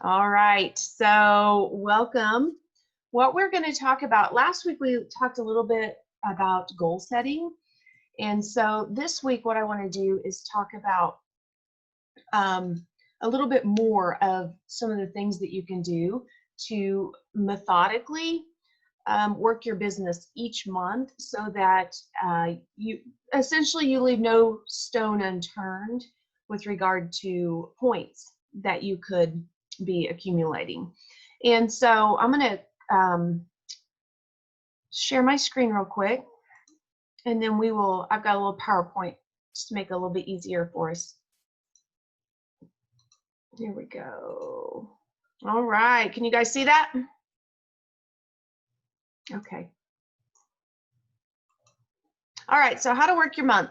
All right, so welcome. What we're going to talk about, last week we talked a little bit about goal setting. And so this week what I want to do is talk about a little bit more of some of the things that you can do to methodically work your business each month so that you leave no stone unturned with regard to points that you could be accumulating. And so I'm going to share my screen real quick, and then I've got a little PowerPoint just to make it a little bit easier for us. Here we go. All right, can you guys see that? Okay. All right, so how to work your month.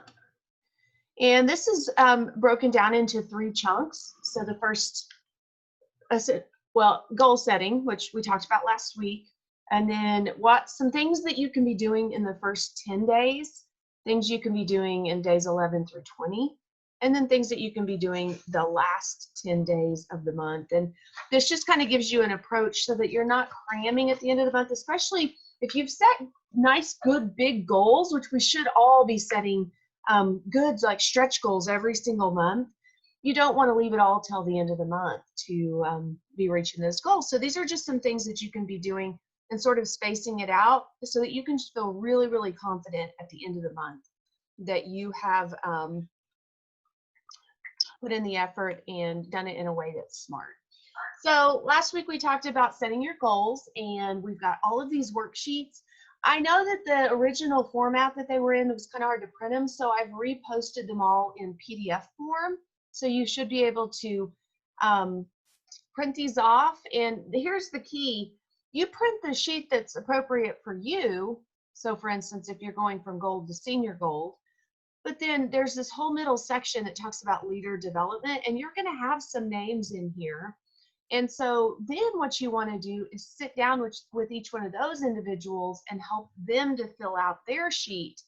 And this is broken down into 3 chunks. So the first, goal setting, which we talked about last week. And then some things that you can be doing in the first 10 days, things you can be doing in days 11 through 20, and then things that you can be doing the last 10 days of the month. And this just kind of gives you an approach so that you're not cramming at the end of the month, especially if you've set nice, good, big goals, which we should all be setting good, like stretch goals every single month. You don't want to leave it all till the end of the month to be reaching those goals. So these are just some things that you can be doing and sort of spacing it out so that you can feel really, really confident at the end of the month that you have put in the effort and done it in a way that's smart. So last week we talked about setting your goals, and we've got all of these worksheets. I know that the original format that they were in, it was kind of hard to print them, so I've reposted them all in PDF form. So you should be able to print these off. And here's the key. You print the sheet that's appropriate for you. So for instance, if you're going from gold to senior gold, but then there's this whole middle section that talks about leader development, and you're going to have some names in here. And so then what you want to do is sit down with each one of those individuals and help them to fill out their sheet.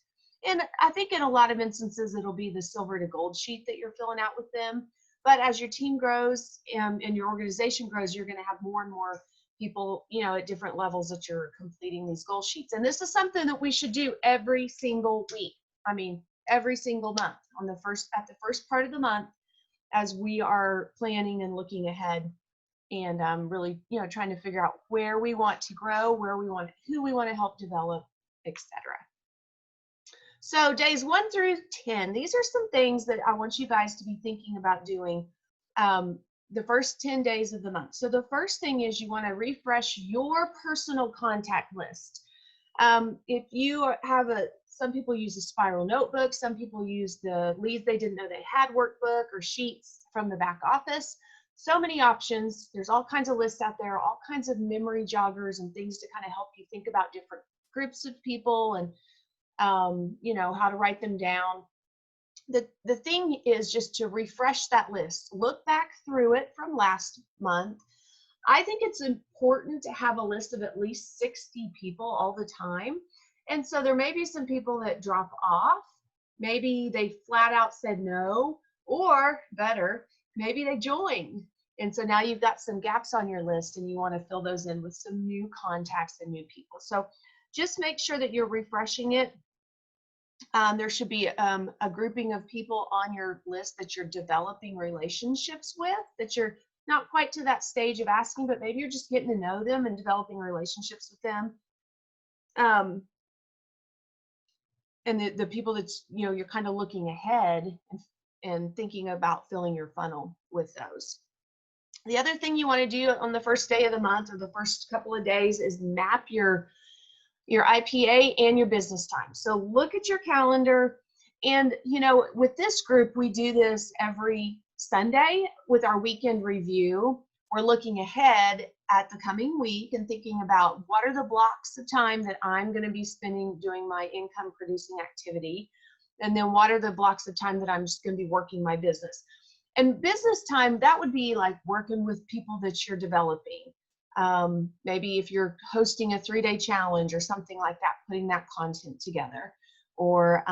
And I think in a lot of instances, it'll be the silver to gold sheet that you're filling out with them. But as your team grows and your organization grows, you're going to have more and more people, at different levels that you're completing these goal sheets. And this is something that we should do every single week. I mean, every single month at the first part of the month, as we are planning and looking ahead and really, trying to figure out where we want to grow, who we want to help develop, etc. So days 1 through 10, these are some things that I want you guys to be thinking about doing the first 10 days of the month. So the first thing is you want to refresh your personal contact list. If you have some people use a spiral notebook, some people use the leads they didn't know they had workbook or sheets from the back office. So many options. There's all kinds of lists out there, all kinds of memory joggers and things to kind of help you think about different groups of people and how to write them down. The thing is just to refresh that list. Look back through it from last month. I think it's important to have a list of at least 60 people all the time. And so there may be some people that drop off. Maybe they flat out said no, or better, maybe they joined. And so now you've got some gaps on your list and you want to fill those in with some new contacts and new people. So just make sure that you're refreshing it. There should be a grouping of people on your list that you're developing relationships with, that you're not quite to that stage of asking, but maybe you're just getting to know them and developing relationships with them. And the people that's, you're kind of looking ahead and thinking about filling your funnel with those. The other thing you want to do on the first day of the month or the first couple of days is map your IPA and your business time. So look at your calendar. And, with this group, we do this every Sunday with our weekend review. We're looking ahead at the coming week and thinking about what are the blocks of time that I'm going to be spending doing my income producing activity. And then what are the blocks of time that I'm just going to be working my business. And business time, that would be like working with people that you're developing. Maybe if you're hosting a 3-day challenge or something like that, putting that content together. Or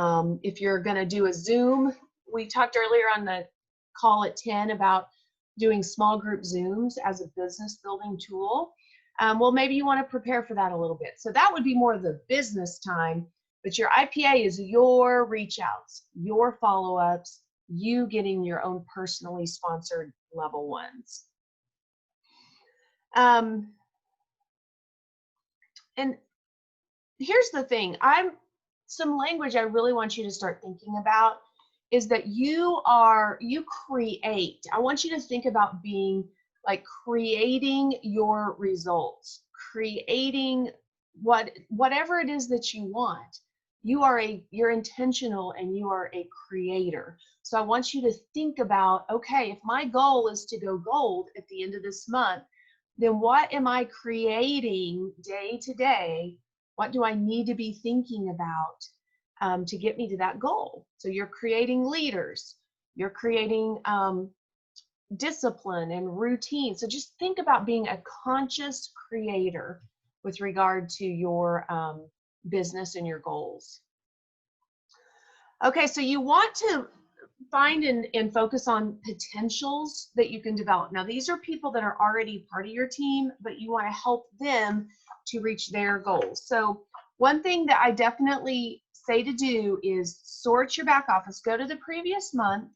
if you're going to do a Zoom, we talked earlier on the call at 10 about doing small group Zooms as a business building tool. Well, maybe you want to prepare for that a little bit. So that would be more of the business time, but your IPA is your reach outs, your follow-ups, you getting your own personally sponsored level ones. And here's the thing, some language I really want you to start thinking about is that you create. I want you to think about being like creating your results, creating whatever it is that you want. You're intentional and you are a creator. So I want you to think about, okay, if my goal is to go gold at the end of this month, then what am I creating day to day? What do I need to be thinking about to get me to that goal? So you're creating leaders, you're creating discipline and routine. So just think about being a conscious creator with regard to your business and your goals. Okay, so you want to find and focus on potentials that you can develop. Now, these are people that are already part of your team, but you want to help them to reach their goals. So one thing that I definitely say to do is sort your back office. Go to the previous month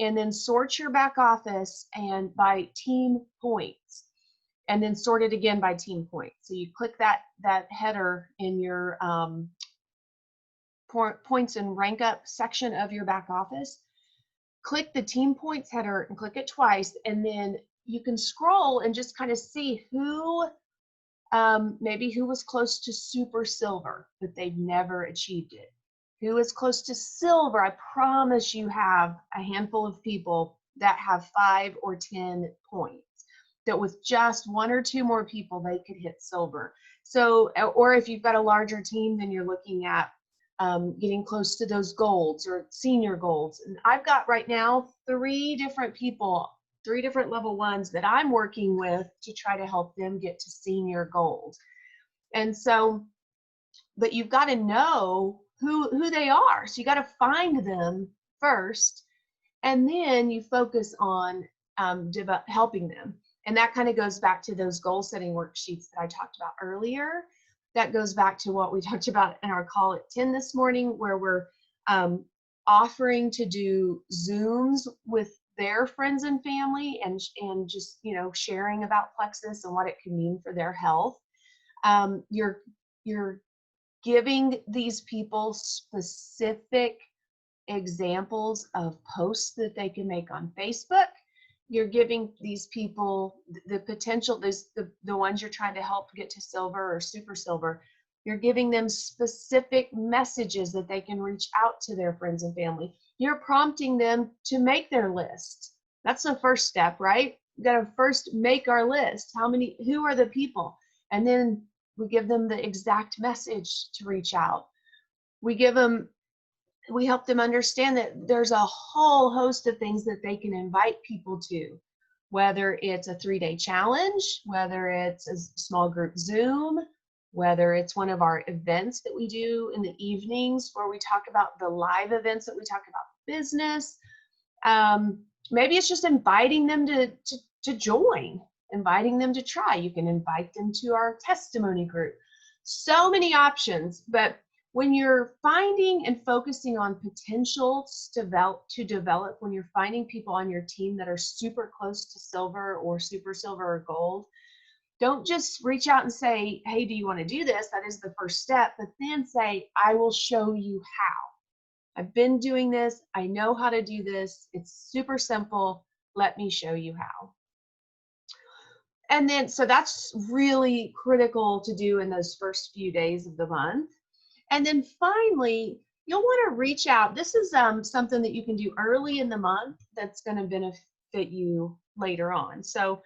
and then sort your back office and by team points, and then sort it again by team points. So you click that header in your points and rank up section of your back office. Click the team points header and click it twice, and then you can scroll and just kind of see who maybe who was close to super silver, but they've never achieved it. Who is close to silver? I promise you have a handful of people that have 5 or 10 points, that with just 1 or 2 more people, they could hit silver. So, or if you've got a larger team, then you're looking at getting close to those golds or senior golds. And I've got right now 3 different people, 3 different level ones that I'm working with to try to help them get to senior gold. And so, but you've got to know who they are. So you got to find them first, and then you focus on helping them. And that kind of goes back to those goal setting worksheets that I talked about earlier. That goes back to what we talked about in our call at 10 this morning, where we're offering to do Zooms with their friends and family, and just, you know, sharing about Plexus and what it can mean for their health. You're giving these people specific examples of posts that they can make on Facebook. You're giving these people the potential, the ones you're trying to help get to silver or super silver, you're giving them specific messages that they can reach out to their friends and family. You're prompting them to make their list. That's the first step, right? We've got to first make our list. Who are the people? And then we give them the exact message to reach out. We help them understand that there's a whole host of things that they can invite people to, whether it's a 3-day challenge, whether it's a small group Zoom, whether it's one of our events that we do in the evenings where we talk about the live events that we talk about business. Maybe it's just inviting them to join, inviting them to try. You can invite them to our testimony group. So many options, but when you're finding and focusing on potentials to develop, when you're finding people on your team that are super close to silver or super silver or gold, don't just reach out and say, hey, do you want to do this? That is the first step, but then say, I will show you how. I've been doing this. I know how to do this. It's super simple. Let me show you how. And then, so that's really critical to do in those first few days of the month. And then finally, you'll want to reach out. This is something that you can do early in the month that's going to benefit you later on. So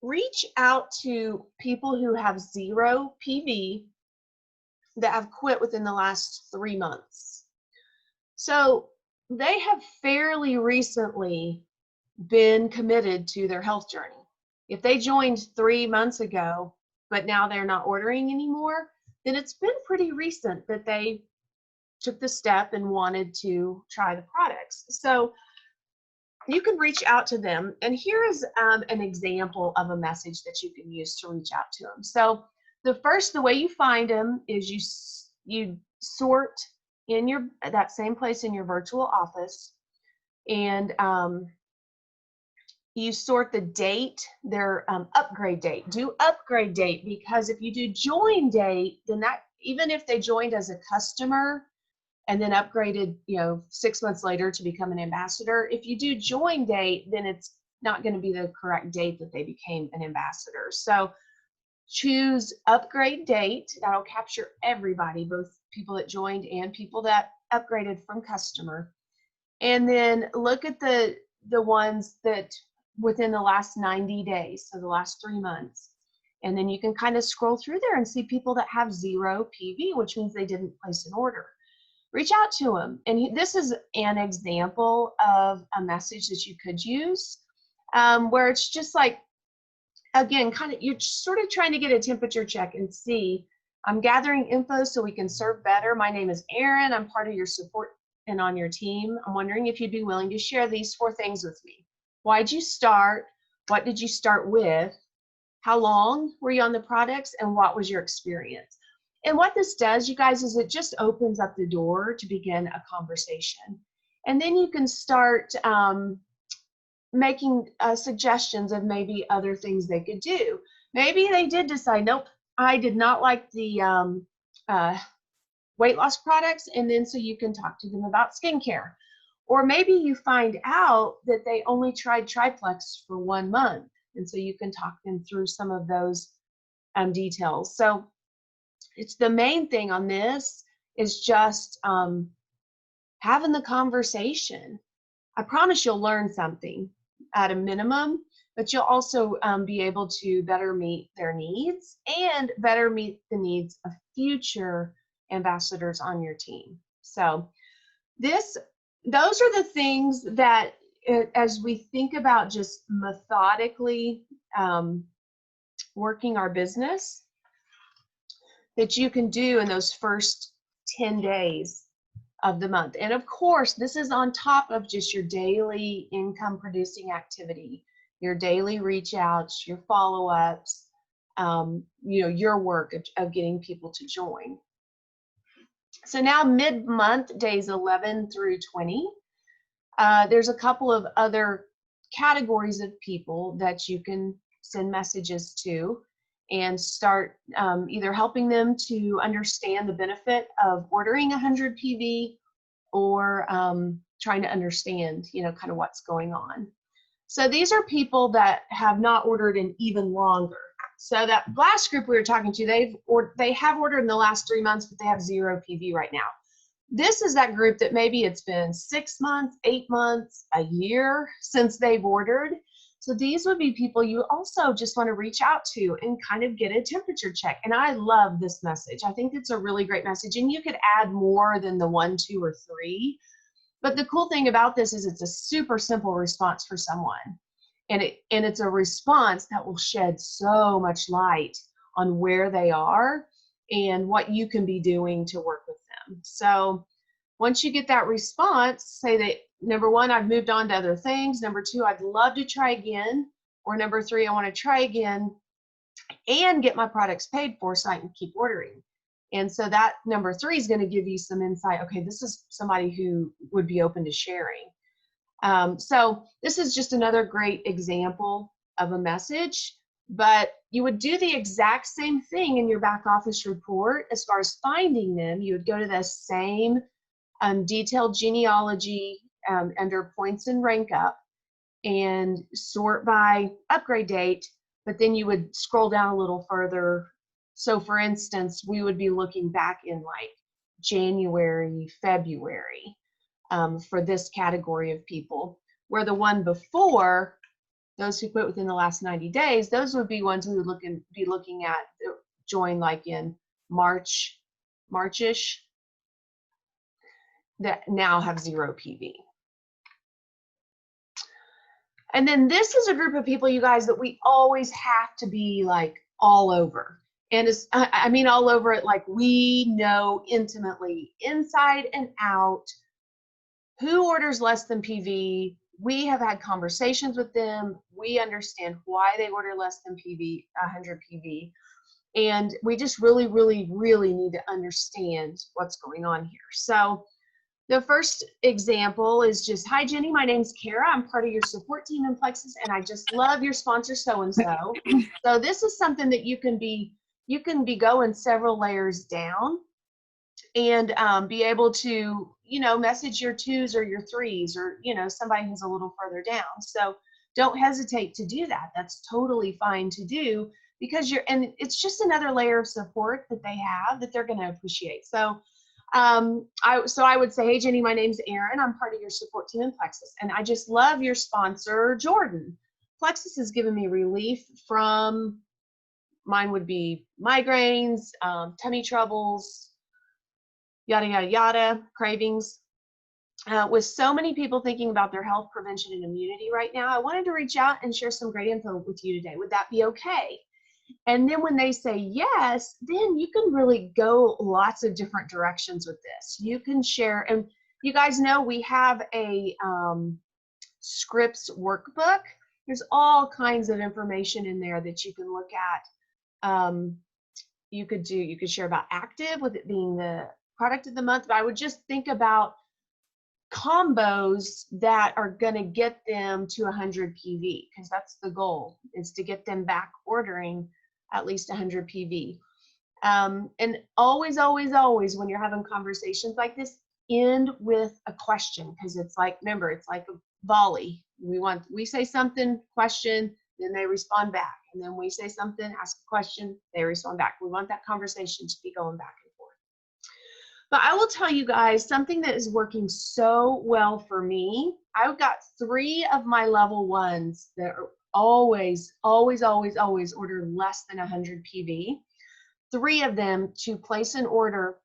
reach out to people who have 0 PV that have quit within the last 3 months. So they have fairly recently been committed to their health journey. If they joined 3 months ago, but now they're not ordering anymore, then it's been pretty recent that they took the step and wanted to try the products. So you can reach out to them. And here is an example of a message that you can use to reach out to them. So the way you find them is you sort in that same place in your virtual office, and you sort the date, their upgrade date. Do upgrade date, because if you do join date, then that, even if they joined as a customer and then upgraded, 6 months later to become an ambassador, if you do join date, then it's not going to be the correct date that they became an ambassador. So choose upgrade date. That'll capture everybody, both people that joined and people that upgraded from customer. And then look at the ones that within the last 90 days, so the last 3 months. And then you can kind of scroll through there and see people that have 0 PV, which means they didn't place an order. Reach out to them. And this is an example of a message that you could use, where it's just like, again, kind of, you're sort of trying to get a temperature check and see, I'm gathering info so we can serve better. My name is Erin. I'm part of your support and on your team. I'm wondering if you'd be willing to share these 4 things with me. Why'd you start? What did you start with? How long were you on the products? And what was your experience? And what this does, you guys, is it just opens up the door to begin a conversation. And then you can start making suggestions of maybe other things they could do. Maybe they did decide, nope, I did not like the weight loss products, and then so you can talk to them about skincare. Or maybe you find out that they only tried Triplex for 1 month, and so you can talk them through some of those details. So it's the main thing on this is just having the conversation. I promise you'll learn something at a minimum, but you'll also be able to better meet their needs and better meet the needs of future ambassadors on your team. So those are the things that, as we think about just methodically working our business, that you can do in those first 10 days of the month. And of course, this is on top of just your daily income producing activity, your daily reach outs, your follow-ups, your work of getting people to join. So now mid-month, days 11 through 20, there's a couple of other categories of people that you can send messages to and start either helping them to understand the benefit of ordering 100 PV, or trying to understand, kind of what's going on. So these are people that have not ordered in even longer. So that last group we were talking to, they have ordered in the last 3 months, but they have 0 PV right now. This is that group that maybe it's been 6 months, 8 months, a year since they've ordered. So these would be people you also just want to reach out to and kind of get a temperature check. And I love this message. I think it's a really great message. And you could add more than the 1, 2, or 3. But the cool thing about this is it's a super simple response for someone. And it's a response that will shed so much light on where they are and what you can be doing to work with them. So once you get that response, say that, number 1, I've moved on to other things. Number 2, I'd love to try again. Or number 3, I want to try again and get my products paid for so I can keep ordering. And so that number 3 is going to give you some insight. Okay, this is somebody who would be open to sharing. So this is just another great example of a message, but you would do the exact same thing in your back office report. As far as finding them, you would go to the same detailed genealogy under points and rank up and sort by upgrade date, but then you would scroll down a little further. So for instance, we would be looking back in like January, February for this category of people, where the one before, those who quit within the last 90 days, those would be ones we would be looking at join like in March-ish, that now have 0 PV. And then this is a group of people, you guys, that we always have to be like all over. And I mean all over it, like we know intimately, inside and out, who orders less than PV, we have had conversations with them. We understand why they order less than 100 PV. And we just really, really, really need to understand what's going on here. So the first example is just, hi, Jenny, my name's Kara. I'm part of your support team in Plexus, and I just love your sponsor so-and-so. So this is something that you can be going several layers down and be able to, message your 2s or your 3s or, somebody who's a little further down. So don't hesitate to do that. That's totally fine to do because and it's just another layer of support that they have that they're going to appreciate. So I would say, hey, Jenny, my name's Erin. I'm part of your support team in Plexus, and I just love your sponsor, Jordan. Plexus has given me relief from, mine would be migraines, tummy troubles, yada, yada, yada, cravings. With so many people thinking about their health, prevention, and immunity right now, I wanted to reach out and share some great info with you today. Would that be okay? And then when they say yes, then you can really go lots of different directions with this. You can share, and you guys know we have a scripts workbook. There's all kinds of information in there that you can look at. You could share about Active with it being the product of the month, but I would just think about combos that are going to get them to 100 PV, because that's the goal, is to get them back ordering at least 100 PV. And always, always, always, when you're having conversations like this, end with a question, because it's like, remember, it's like a volley. We say something, question, then they respond back. And then we say something, ask a question, they respond back. We want that conversation to be going back and forth. But I will tell you guys something that is working so well for me. I've got 3 of my level 1s that are always, always, always, always order less than 100 PV. 3 of them to place an order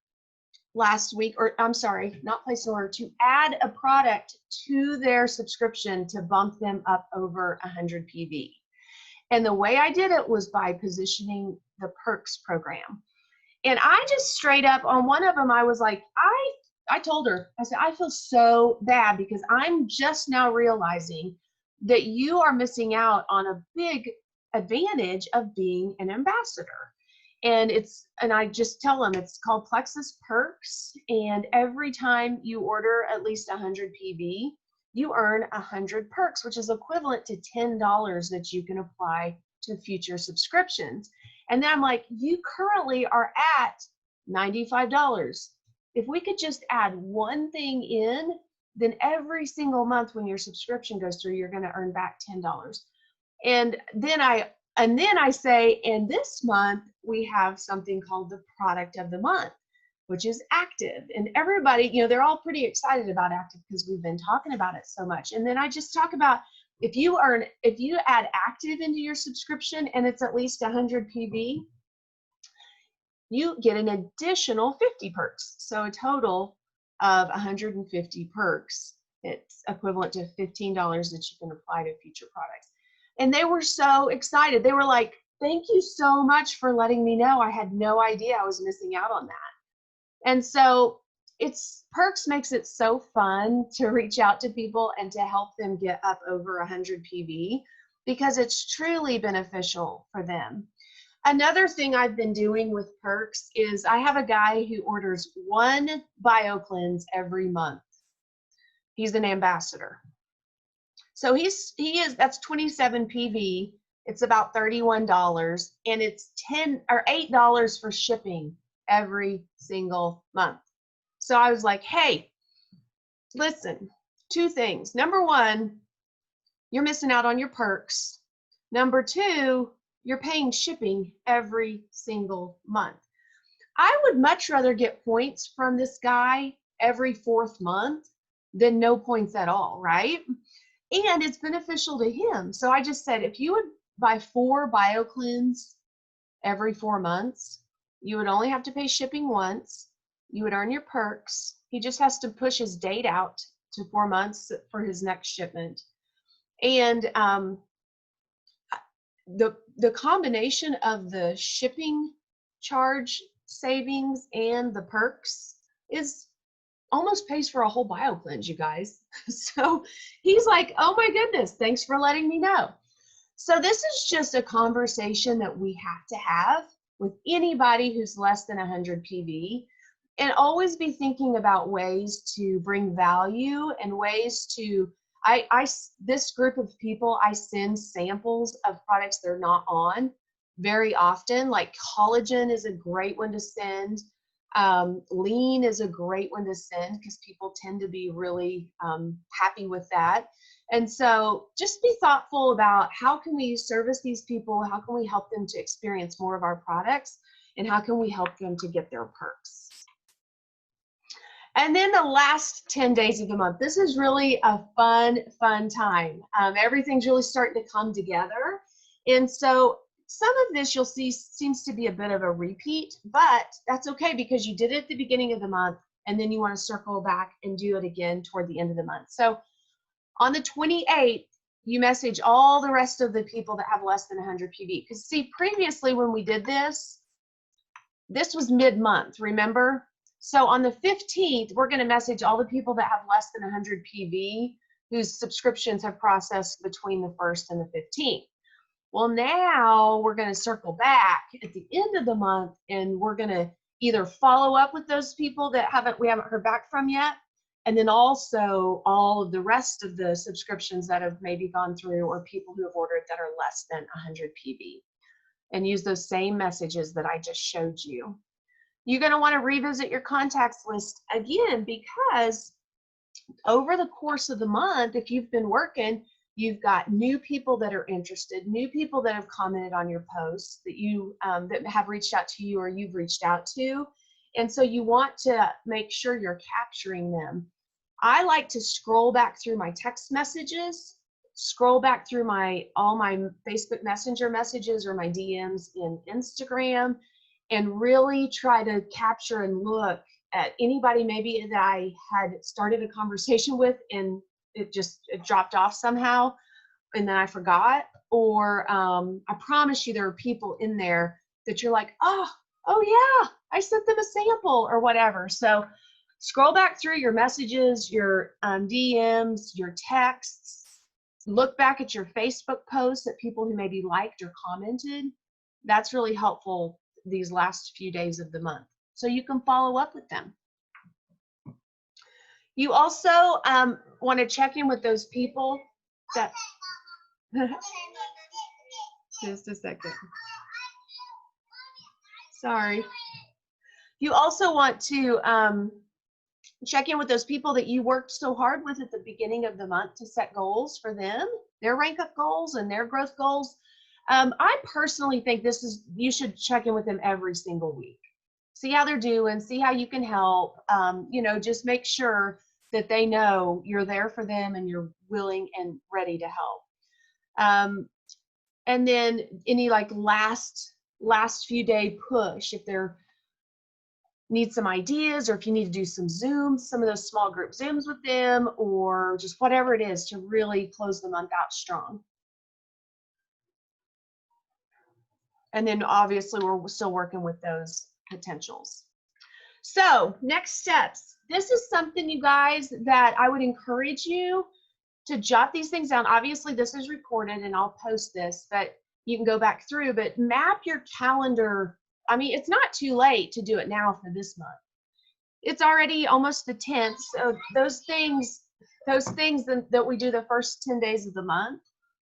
last week, or I'm sorry, not place an order, to add a product to their subscription to bump them up over 100 PV. And the way I did it was by positioning the perks program. And I just straight up on one of them, I was like, I told her, I said, I feel so bad because I'm just now realizing that you are missing out on a big advantage of being an ambassador. And I just tell them it's called Plexus Perks. And every time you order at least 100 PV, you earn 100 perks, which is equivalent to $10 that you can apply to future subscriptions. And then I'm like, you currently are at $95. If we could just add one thing in, then every single month when your subscription goes through, you're going to earn back $10. And then I say, and this month we have something called the product of the month, which is Active. And everybody, they're all pretty excited about Active because we've been talking about it so much. And then I just talk about, if you add Active into your subscription and it's at least 100 PV, you get an additional 50 perks. So a total of 150 perks. It's equivalent to $15 that you can apply to future products. And they were so excited. They were like, thank you so much for letting me know. I had no idea I was missing out on that. And so Perks makes it so fun to reach out to people and to help them get up over 100 PV because it's truly beneficial for them. Another thing I've been doing with Perks is I have a guy who orders 1 BioCleanse every month. He's an ambassador. So that's 27 PV. It's about $31 and it's $8 for shipping every single month. So I was like, hey, listen, 2 things. Number 1, you're missing out on your perks. Number 2, you're paying shipping every single month. I would much rather get points from this guy every 4th month than no points at all, right? And it's beneficial to him. So I just said, if you would buy 4 BioCleanse every 4 months, you would only have to pay shipping once. You would earn your perks. He just has to push his date out to 4 months for his next shipment. And the combination of the shipping charge savings and the perks is almost pays for a whole bio cleanse, you guys. So he's like, oh my goodness, thanks for letting me know. So this is just a conversation that we have to have with anybody who's less than 100 PV, and always be thinking about ways to bring value and ways to, this group of people, I send samples of products they're not on very often. Like collagen is a great one to send. Lean is a great one to send because people tend to be really happy with that. And so just be thoughtful about how can we service these people, how can we help them to experience more of our products, and how can we help them to get their perks. And then the last 10 days of the month, this is really a fun time. Everything's really starting to come together. And so some of this you'll see seems to be a bit of a repeat, but that's okay because you did it at the beginning of the month, and then you want to circle back and do it again toward the end of the month. So on the 28th, you message all the rest of the people that have less than 100 PV. Because see, previously when we did this was mid-month, remember? So on the 15th, we're going to message all the people that have less than 100 PV whose subscriptions have processed between the 1st and the 15th. Well, now we're going to circle back at the end of the month, and we're going to either follow up with those people that we haven't heard back from yet, and then also all of the rest of the subscriptions that have maybe gone through, or people who have ordered that are less than 100 PV, and use those same messages that I just showed you. You're going to want to revisit your contacts list again, because over the course of the month, if you've been working, you've got new people that are interested, new people that have commented on your posts that you that have reached out to you or you've reached out to. And so you want to make sure you're capturing them. I like to scroll back through my text messages, scroll back through all my Facebook Messenger messages or my DMs in Instagram, and really try to capture and look at anybody maybe that I had started a conversation with and it dropped off somehow and then I forgot. Or I promise you there are people in there that you're like, oh yeah, I sent them a sample or whatever. So scroll back through your messages, your DMs, your texts, look back at your Facebook posts that people who maybe liked or commented. That's really helpful these last few days of the month, so you can follow up with them. You also want to check in with those people that just a second, sorry. You also want to check in with those people that you worked so hard with at the beginning of the month to set goals for them, their rank up goals and their growth goals. I personally think you should check in with them every single week. See how they're doing, see how you can help, just make sure that they know you're there for them and you're willing and ready to help. And then any like last few day push, if they're need some ideas, or if you need to do some Zooms, some of those small group Zooms with them, or just whatever it is to really close the month out strong. And then obviously we're still working with those potentials. So next steps. This is something, you guys, that I would encourage you to jot these things down. Obviously this is recorded and I'll post this, but you can go back through, but map your calendar. I mean, it's not too late to do it now for this month. It's already almost the 10th. So those things that we do the first 10 days of the month,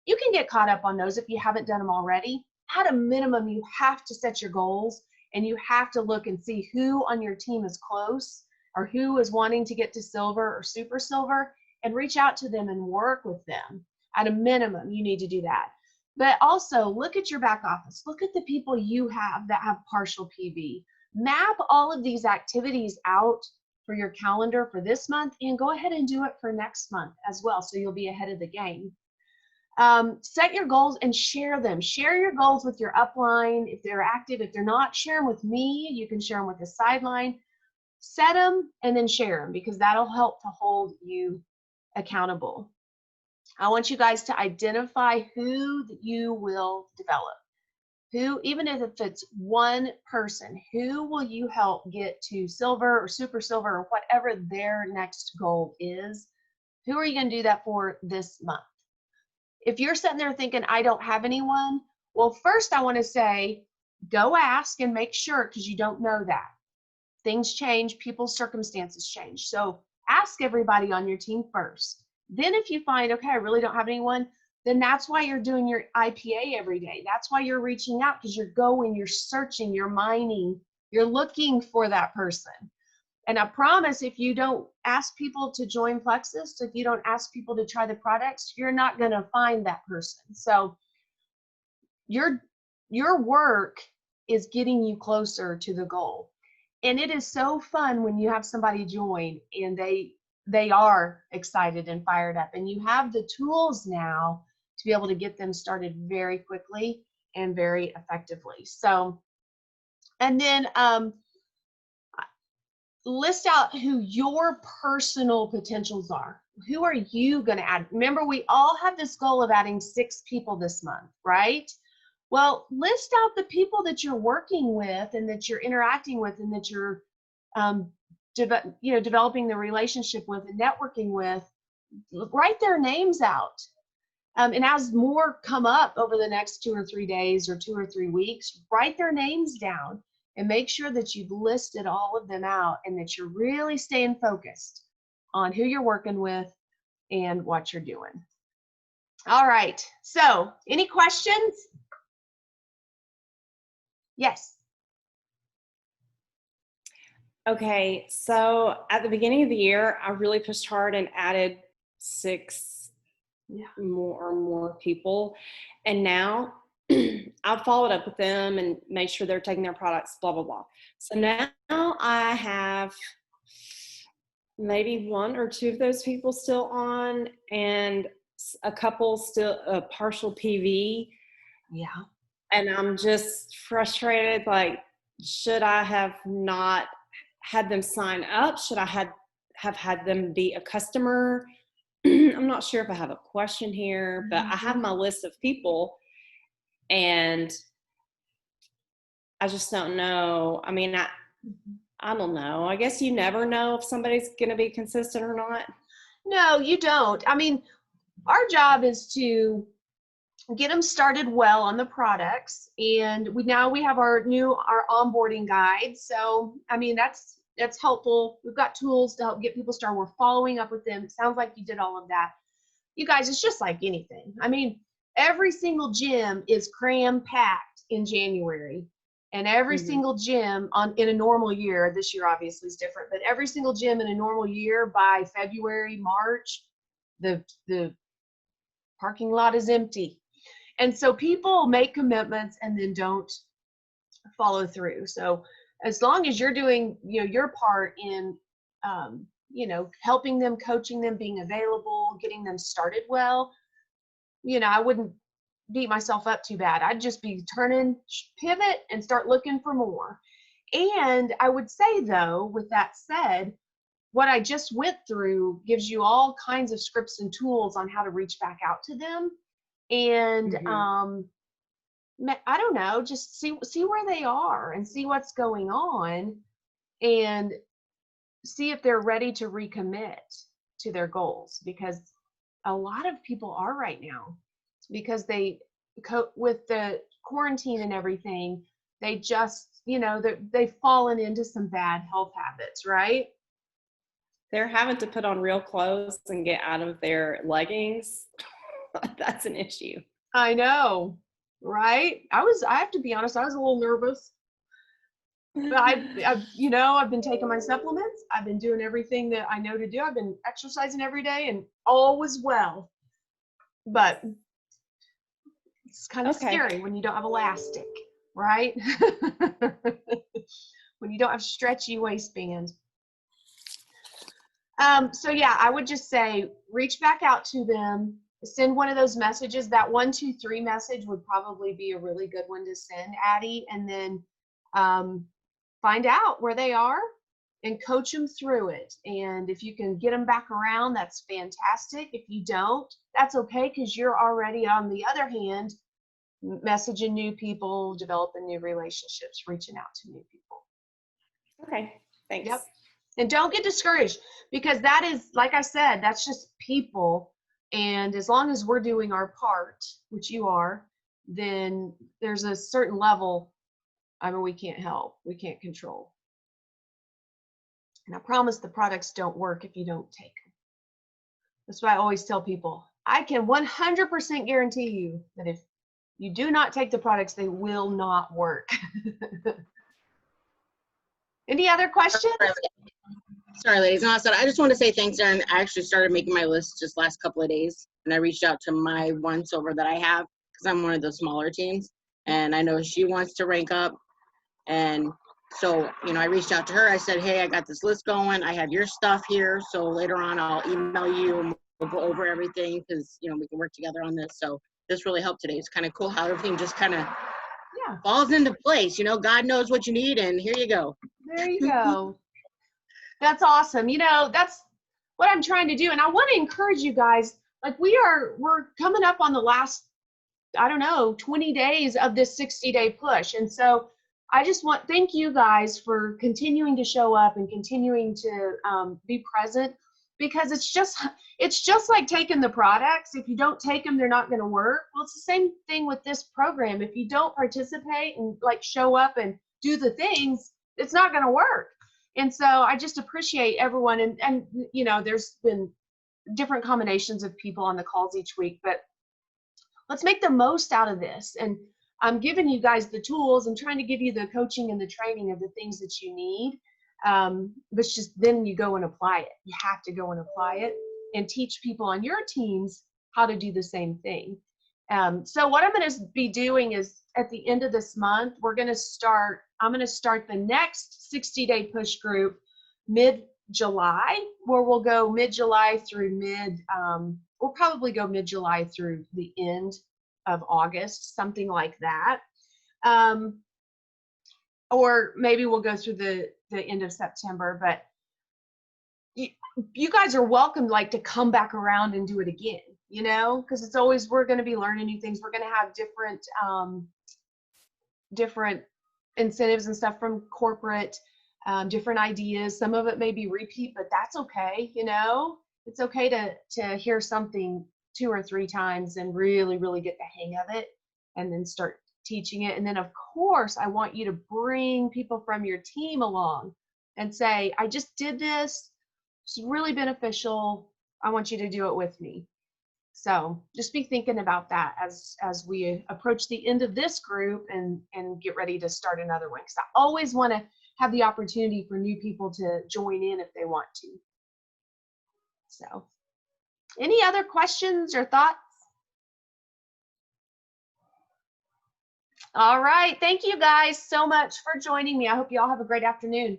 you can get caught up on those if you haven't done them already. At a minimum, you have to set your goals, and you have to look and see who on your team is close or who is wanting to get to silver or super silver, and reach out to them and work with them. At a minimum, you need to do that. But also look at your back office. Look at the people you have that have partial PV. Map all of these activities out for your calendar for this month, and go ahead and do it for next month as well, so you'll be ahead of the game. Set your goals and share them. Share your goals with your upline if they're active. If they're not, share them with me. You can share them with the sideline. Set them and then share them, because that'll help to hold you accountable. I want you guys to identify who you will develop. Who, even if it's one person, who will you help get to silver or super silver or whatever their next goal is? Who are you going to do that for this month? If you're sitting there thinking, I don't have anyone, well, first I want to say, go ask and make sure, because you don't know that. Things change, people's circumstances change. So ask everybody on your team first. Then if you find, okay, I really don't have anyone, then that's why you're doing your IPA every day. That's why you're reaching out, because you're going, you're searching, you're mining, you're looking for that person. And I promise, if you don't ask people to join Plexus, if you don't ask people to try the products, you're not going to find that person. So your work is getting you closer to the goal. And it is so fun when you have somebody join and they are excited and fired up, and you have the tools now to be able to get them started very quickly and very effectively. So, and then list out who your personal potentials are. Who are you going to add? Remember, we all have this goal of adding 6 people this month, right? Well, list out the people that you're working with and that you're interacting with and that you're developing the relationship with and networking with. Write their names out. And as more come up over the next 2 or 3 days or 2 or 3 weeks, write their names down and make sure that you've listed all of them out and that you're really staying focused on who you're working with and what you're doing. All right. So, any questions? Yes. Okay, so at the beginning of the year, I really pushed hard and added 6 more people. And now I've followed up with them and made sure they're taking their products, blah, blah, blah. So now I have maybe 1 or 2 of those people still on and a couple still a partial PV. Yeah. And I'm just frustrated, like, should I have not had them sign up? Should I have had them be a customer? I'm not sure if I have a question here, but I have my list of people and I just don't know. I mean, I don't know. I guess you never know if somebody's going to be consistent or not. No, you don't. I mean, our job is to get them started well on the products, and we have our onboarding guide. So I mean, that's helpful. We've got tools to help get people started. We're following up with them. It sounds like you did all of that. You guys, it's just like anything. I mean, every single gym is cram packed in January, and every single gym in a normal year, this year obviously is different, but every single gym in a normal year by February, March, the parking lot is empty. And so people make commitments and then don't follow through. So as long as you're doing, your part in, helping them, coaching them, being available, getting them started well, I wouldn't beat myself up too bad. I'd just be pivot and start looking for more. And I would say, though, with that said, what I just went through gives you all kinds of scripts and tools on how to reach back out to them. And I don't know, just see where they are and see what's going on and see if they're ready to recommit to their goals, because a lot of people are right now, because with the quarantine and everything, they just, they've fallen into some bad health habits, right? They're having to put on real clothes and get out of their leggings. That's an issue. I know, right? I have to be honest, I was a little nervous. But I've been taking my supplements. I've been doing everything that I know to do. I've been exercising every day and all was well. But it's kind of scary when you don't have elastic, right? When you don't have stretchy waistbands. So yeah, I would just say, reach back out to them, send one of those messages. That 1, 2, 3 message would probably be a really good one to send, Addie, and then find out where they are and coach them through it. And if you can get them back around, that's fantastic. If you don't, that's okay, because you're already, on the other hand, messaging new people, developing new relationships, reaching out to new people. Okay, thanks. Yep. And don't get discouraged, because that is, like I said, that's just people. And as long as we're doing our part, which you are, then there's a certain level, I mean, we can't help, we can't control. And I promise the products don't work if you don't take them. That's why I always tell people, I can 100% guarantee you that if you do not take the products, they will not work. Any other questions? Sorry, ladies. No, I just want to say thanks, Erin. I actually started making my list just last couple of days, and I reached out to my once over that I have, because I'm one of the smaller teams, and I know she wants to rank up. And so, I reached out to her. I said, hey, I got this list going. I have your stuff here. So later on, I'll email you and we'll go over everything, because, we can work together on this. So this really helped today. It's kind of cool how everything just kind of falls into place. God knows what you need, and here you go. There you go. That's awesome. That's what I'm trying to do. And I want to encourage you guys, like we're coming up on the last, 20 days of this 60-day push. And so I just thank you guys for continuing to show up and continuing to be present, because it's just like taking the products. If you don't take them, they're not going to work. Well, it's the same thing with this program. If you don't participate and show up and do the things, it's not going to work. And so I just appreciate everyone. And there's been different combinations of people on the calls each week, but let's make the most out of this. And I'm giving you guys the tools and trying to give you the coaching and the training of the things that you need. But just then you go and apply it. You have to go and apply it and teach people on your teams how to do the same thing. So what I'm going to be doing is at the end of this month, I'm going to start the next 60-day push group mid-July, where we'll go mid-July through we'll probably go mid-July through the end of August, something like that. Or maybe we'll go through the end of September, but you guys are welcome to come back around and do it again, because it's always, we're going to be learning new things. We're going to have different incentives and stuff from corporate, different ideas. Some of it may be repeat, but that's okay. It's okay to hear something 2 or 3 times and really, really get the hang of it, and then start teaching it. And then of course, I want you to bring people from your team along and say, I just did this. It's really beneficial. I want you to do it with me. So just be thinking about that as we approach the end of this group and get ready to start another one. Because I always want to have the opportunity for new people to join in if they want to. So any other questions or thoughts? All right. Thank you guys so much for joining me. I hope you all have a great afternoon.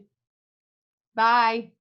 Bye.